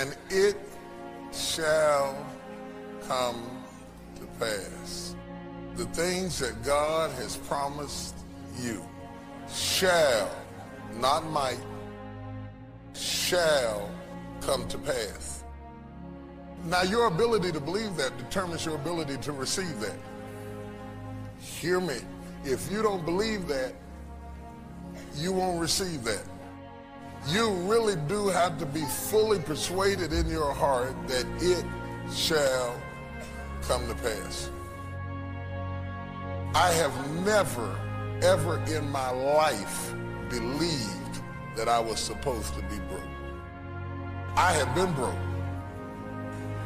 and it shall come to pass. The things that God has promised you shall, not might, shall come to pass. Now, your ability to believe that determines your ability to receive that. Hear me. If you don't believe that, you won't receive that. You really do have to be fully persuaded in your heart that it shall come to pass. I have never, ever in my life believed that I was supposed to be broke. I have been broke.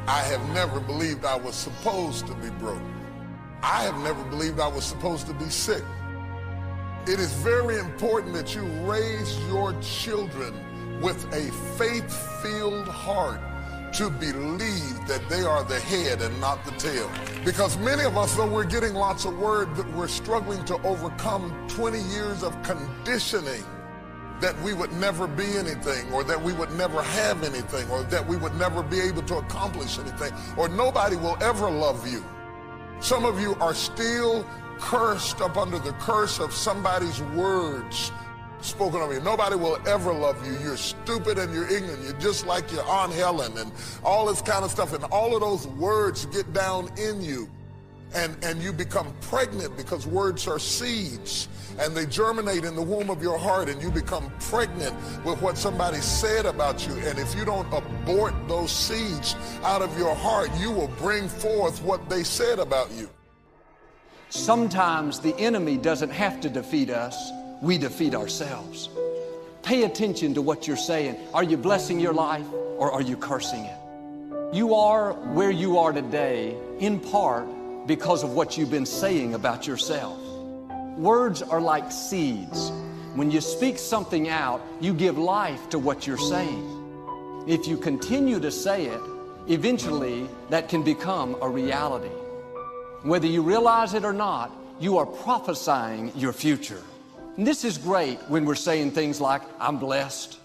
I have never believed I was supposed to be broke. I have never believed I was supposed to be sick. It is very important that you raise your children with a faith-filled heart to believe that they are the head and not the tail. Because many of us, though we're getting lots of word, that we're struggling to overcome 20 years of conditioning that we would never be anything, or that we would never have anything, or that we would never be able to accomplish anything, or nobody will ever love you. Some of you are still cursed up under the curse of somebody's words spoken of you. Nobody will ever love you. You're stupid and you're ignorant. You're just like your Aunt Helen and all this kind of stuff. And all of those words get down in you. And you become pregnant, because words are seeds. And they germinate in the womb of your heart, and you become pregnant with what somebody said about you. And if you don't abort those seeds out of your heart, you will bring forth what they said about you. Sometimes the enemy doesn't have to defeat us. We defeat ourselves. Pay attention to what you're saying. Are you blessing your life, or are you cursing it? You are where you are today in part because of what you've been saying about yourself. Words are like seeds. When you speak something out, you give life to what you're saying. If you continue to say it, eventually that can become a reality. Whether you realize it or not, you are prophesying your future. And this is great when we're saying things like, I'm blessed,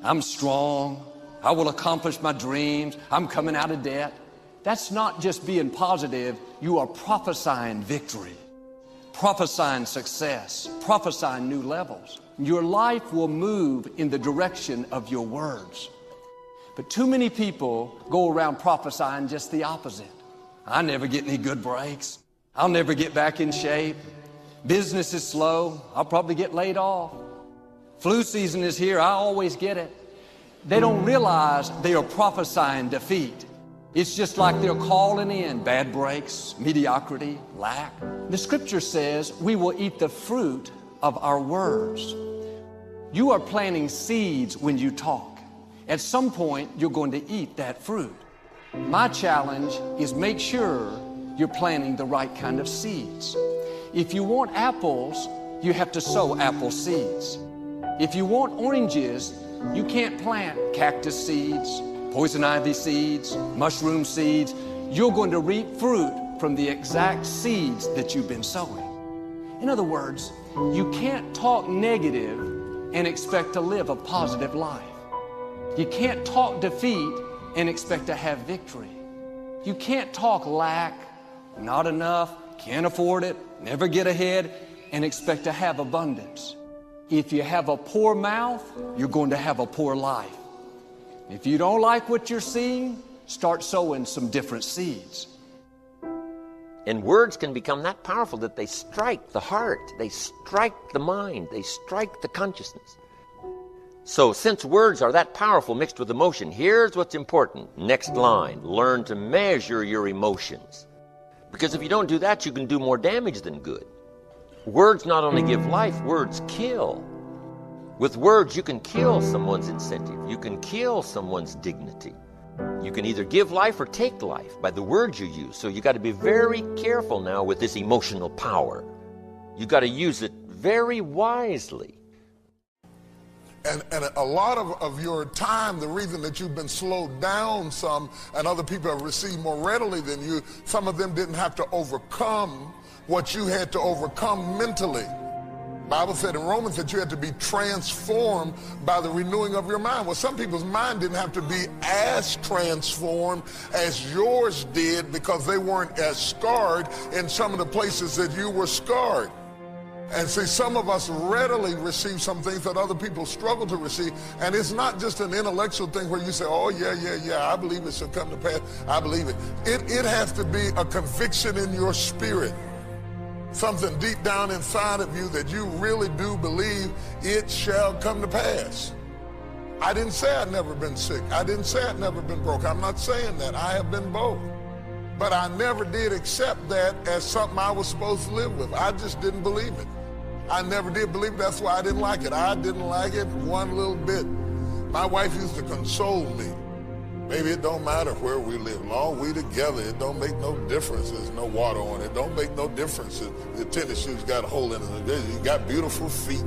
I'm strong, I will accomplish my dreams, I'm coming out of debt. That's not just being positive, you are prophesying victory, prophesying success, prophesying new levels. Your life will move in the direction of your words. But too many people go around prophesying just the opposite. I never get any good breaks. I'll never get back in shape. Business is slow. I'll probably get laid off. Flu season is here. I always get it. They don't realize they are prophesying defeat. It's just like they're calling in bad breaks, mediocrity, lack. The scripture says we will eat the fruit of our words. You are planting seeds when you talk. At some point, you're going to eat that fruit. My challenge is make sure you're planting the right kind of seeds. If you want apples, you have to sow apple seeds. If you want oranges, you can't plant cactus seeds, poison ivy seeds, mushroom seeds. You're going to reap fruit from the exact seeds that you've been sowing. In other words, you can't talk negative and expect to live a positive life. You can't talk defeat and expect to have victory. You can't talk lack, not enough, can't afford it, never get ahead, and expect to have abundance. If you have a poor mouth, you're going to have a poor life. If you don't like what you're seeing, start sowing some different seeds. And words can become that powerful that they strike the heart, they strike the mind, they strike the consciousness. So since words are that powerful mixed with emotion, here's what's important. Next line, learn to measure your emotions. Because if you don't do that, you can do more damage than good. Words not only give life, words kill. With words, you can kill someone's incentive. You can kill someone's dignity. You can either give life or take life by the words you use. So you got to be very careful now with this emotional power. You got to use it very wisely. And a lot of your time, the reason that you've been slowed down some and other people have received more readily than you, some of them didn't have to overcome what you had to overcome mentally. Bible said in Romans that you had to be transformed by the renewing of your mind. Well, some people's mind didn't have to be as transformed as yours did because they weren't as scarred in some of the places that you were scarred. And see, some of us readily receive some things that other people struggle to receive. And it's not just an intellectual thing where you say, oh, yeah, I believe it shall come to pass. I believe it. It has to be a conviction in your spirit. Something deep down inside of you that you really do believe it shall come to pass. I didn't say I'd never been sick. I didn't say I'd never been broke. I'm not saying that. I have been both. But I never did accept that as something I was supposed to live with. I just didn't believe it. I never did believe it. That's why I didn't like it. I didn't like it one little bit. My wife used to console me. Baby, it don't matter where we live. Long we together, it don't make no difference. There's no water on it. Don't make no difference. The tennis shoes got a hole in it. You got beautiful feet.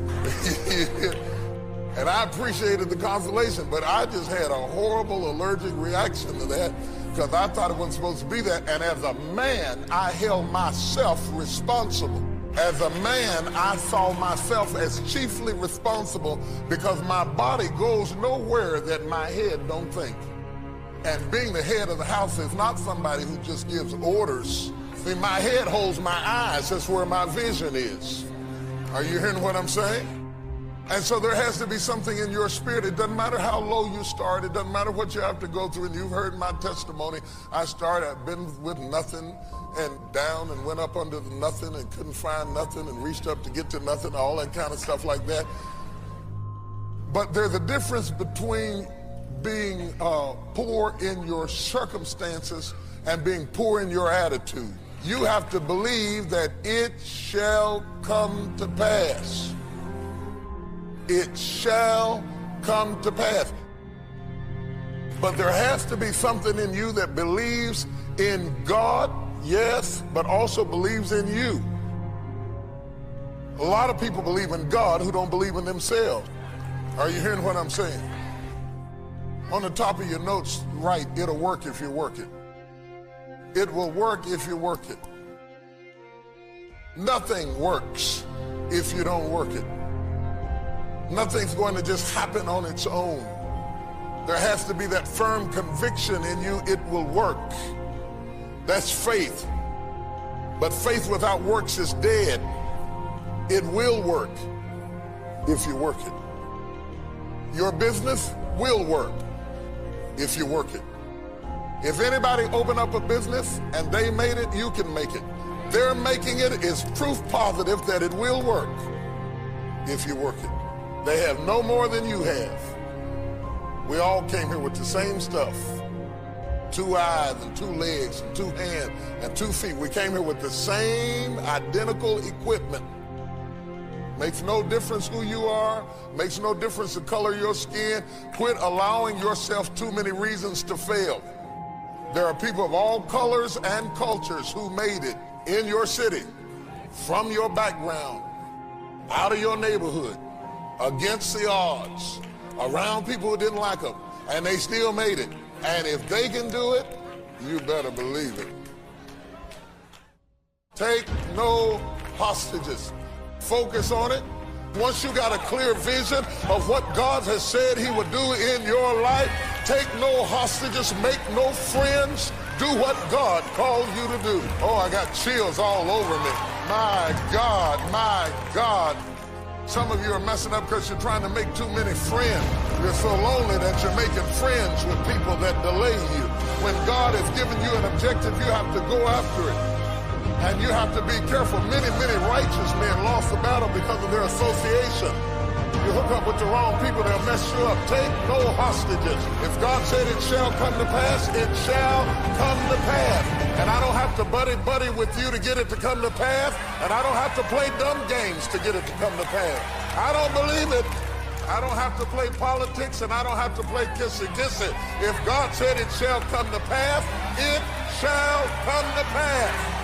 And I appreciated the consolation, but I just had a horrible allergic reaction to that because I thought it wasn't supposed to be that. And as a man, I held myself responsible. As a man, I saw myself as chiefly responsible because my body goes nowhere that my head don't think. And being the head of the house is not somebody who just gives orders. See, my head holds my eyes. That's where my vision is. Are you hearing what I'm saying? And so there has to be something in your spirit. It doesn't matter how low you start. It doesn't matter what you have to go through. And you've heard my testimony. I've been with nothing and down and went up under the nothing and couldn't find nothing and reached up to get to nothing, all that kind of stuff like that. But there's a difference between being poor in your circumstances and being poor in your attitude. You have to believe that it shall come to pass. It shall come to pass. But there has to be something in you that believes in God, yes, but also believes in you. A lot of people believe in God who don't believe in themselves. Are you hearing what I'm saying? On the top of your notes, write, it'll work if you work it. It will work if you work it. Nothing works if you don't work it. Nothing's going to just happen on its own. There has to be that firm conviction in you, it will work. That's faith. But faith without works is dead. It will work if you work it. Your business will work if you work it. If anybody open up a business and they made it, you can make it. Their making it is proof positive that it will work if you work it. They have no more than you have. We all came here with the same stuff. 2 eyes and 2 legs and 2 hands and 2 feet. We came here with the same identical equipment. Makes no difference who you are. Makes no difference the color of your skin. Quit allowing yourself too many reasons to fail. There are people of all colors and cultures who made it in your city, from your background, out of your neighborhood, against the odds, around people who didn't like them, and they still made it. And if they can do it, you better believe it. Take no hostages. Focus on it. Once you got a clear vision of what God has said he would do in your life, take no hostages, make no friends, do what God called you to do. Oh, I got chills all over me. My God, my God. Some of you are messing up because you're trying to make too many friends. You're so lonely that you're making friends with people that delay you. When God has given you an objective, you have to go after it. And you have to be careful. Many, many righteous men lost the battle because of their association. You hook up with the wrong people, they'll mess you up. Take no hostages. If God said it shall come to pass, it shall come to pass. And I don't have to buddy with you to get it to come to pass. And I don't have to play dumb games to get it to come to pass. I don't believe it. I don't have to play politics and I don't have to play kissy-kissy. If God said it shall come to pass, it shall come to pass.